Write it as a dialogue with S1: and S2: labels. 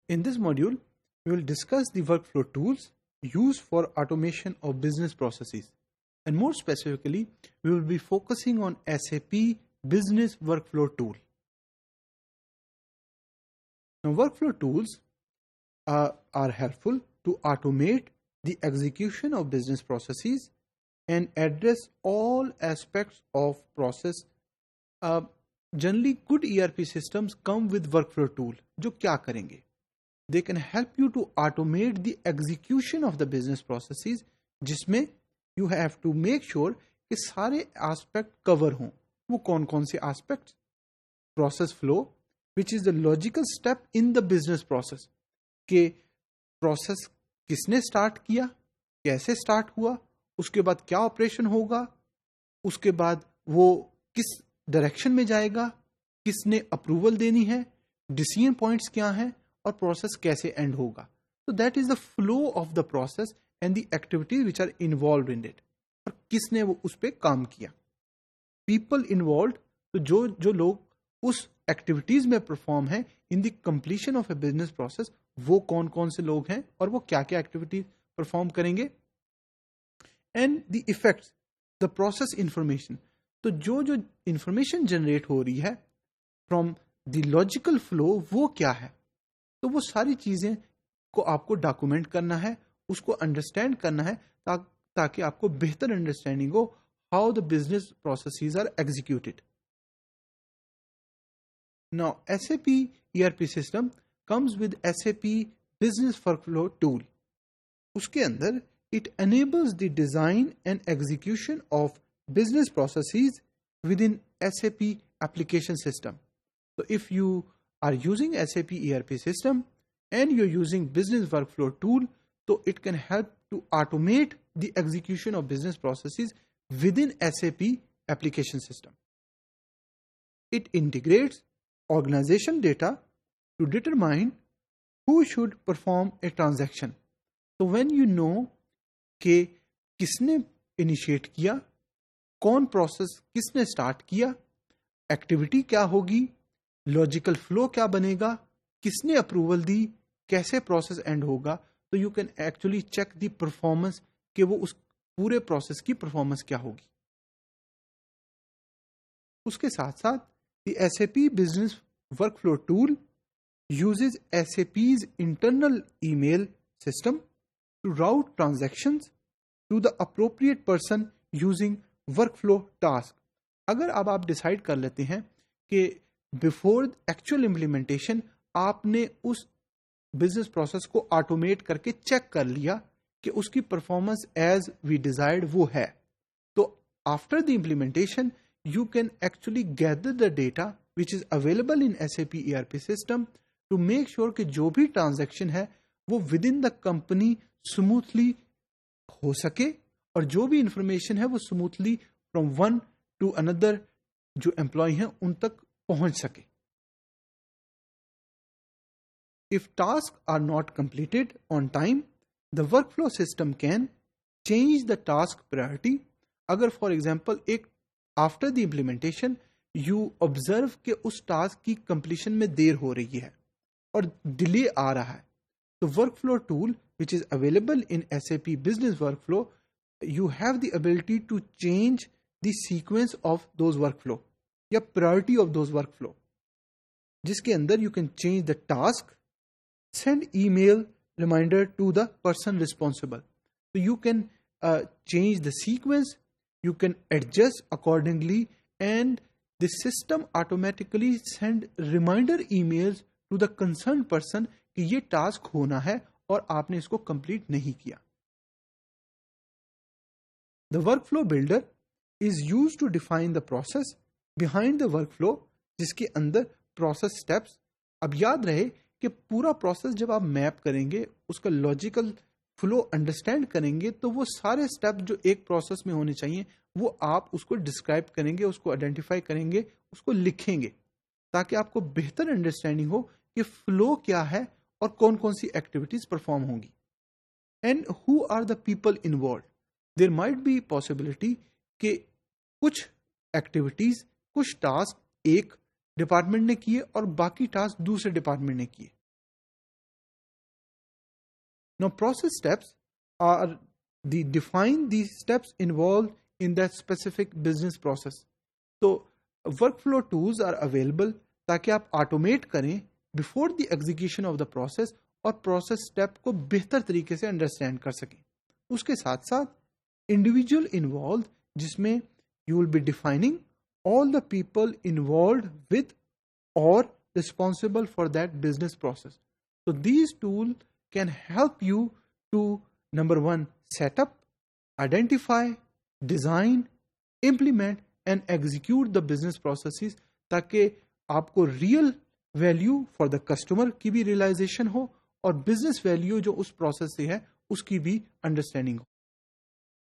S1: In this module, we will discuss the workflow tools used for automation of business processes. And more specifically, we will be focusing on SAP Business Workflow Tool. Now, workflow tools are helpful to automate the execution of business processes and address all aspects of process. Generally, good ERP systems come with workflow tool. जो क्या करेंगे? They can help you to automate the execution of the business processes, जिसमें you have to make sure कि सारे aspect cover हों. वो कौन से aspects? Process flow, which is the logical step in the business process. कि process किसने start किया, कैसे start हुआ, उसके बाद क्या ऑपरेशन होगा, उसके बाद वो किस डायरेक्शन में जाएगा, किसने अप्रूवल देनी है, डिसीजन पॉइंट्स क्या हैं और प्रोसेस कैसे एंड होगा. तो that is the flow of the process and the activities which are involve in it. और किसने वो उस पर काम किया, पीपल इन्वॉल्व. तो जो लोग उस एक्टिविटीज में परफॉर्म हैं in the completion of A business process, वो कौन से लोग हैं और वो क्या क्या एक्टिविटीज परफॉर्म करेंगे. And the effects, the process information. तो जो इंफॉर्मेशन जनरेट हो रही है फ्रॉम द लॉजिकल फ्लो, वो क्या है. तो वो सारी चीजें को आपको डॉक्यूमेंट करना है, उसको अंडरस्टैंड करना है, ताकि आपको बेहतर अंडरस्टैंडिंग हो how the business processes are executed. Now SAP ERP system comes with SAP business workflow tool. उसके अंदर it enables the design and execution of business processes within SAP application system. So if you are using SAP ERP system and you're using business workflow tool, so it can help to automate the execution of business processes within SAP application system. It integrates organization data to determine who should perform a transaction. So when you know कि किसने initiate किया, कौन process किसने start किया, activity क्या होगी, logical flow क्या बनेगा, किसने अप्रूवल दी, कैसे प्रोसेस एंड होगा, तो you can actually check the performance कि वो उस पूरे प्रोसेस की परफॉर्मेंस क्या होगी. उसके साथ साथ the SAP business workflow tool uses SAP's internal email system to route transactions to the appropriate person using workflow task. अगर अब आप डिसाइड कर लेते हैं कि बिफोर एक्चुअल इम्प्लीमेंटेशन आपने उस बिजनेस प्रोसेस को ऑटोमेट करके चेक कर लिया कि उसकी परफॉर्मेंस एज वी डिजायर्ड वो है, तो after the implementation you can actually gather the data which is available in SAP ERP system to make sure कि जो भी ट्रांजैक्शन है वो within the company smoothly हो सके और जो भी इंफॉर्मेशन है वो smoothly from one to another जो एम्प्लॉय हैं उन तक पहुंच सके. If task are not completed on time, the workflow system can change the task priority. अगर फॉर एग्जाम्पल एक after the implementation you observe के उस टास्क की कंप्लीशन में देर हो रही है और डिले आ रहा है, तो workflow tool which is available in SAP business workflow, you have the ability to change the sequence of those workflow या priority of those workflow, जिसके अंदर you can change the task, send email reminder to the person responsible. So you can change the sequence, you can adjust accordingly, and the system automatically send reminder emails to the concerned person कि ये task होना है और आपने इसको complete नहीं किया. The workflow builder is used to define the process behind the workflow, जिसके अंदर प्रोसेस स्टेप्स. अब याद रहे कि पूरा प्रोसेस जब आप मैप करेंगे, उसका लॉजिकल फ्लो अंडरस्टैंड करेंगे, तो वो सारे स्टेप जो एक प्रोसेस में होने चाहिए वो आप उसको डिस्क्राइब करेंगे, उसको आइडेंटिफाई करेंगे, उसको लिखेंगे, ताकि आपको बेहतर अंडरस्टैंडिंग हो कि फ्लो क्या है और कौन कौन सी एक्टिविटीज परफॉर्म होंगी. And who are the people involve. There might be possibility कि कुछ एक्टिविटीज, कुछ टास्क एक डिपार्टमेंट ने किए और बाकी टास्क दूसरे डिपार्टमेंट ने किए. Now, process steps are the define the steps involved in that specific business process. तो वर्कफ्लो टूल्स आर अवेलेबल ताकि आप ऑटोमेट करें before the execution of the process और प्रोसेस स्टेप को बेहतर तरीके से अंडरस्टैंड कर सकें. उसके साथ साथ इंडिविजुअल इन्वॉल्व, जिसमें you will be defining all the people involved with or responsible for that business process. So these tools can help you to, number one, set up, identify, design, implement and execute the business processes ताकि आपको real value for the customer की भी realisation हो और business value जो उस process से है उसकी भी अंडरस्टैंडिंग हो.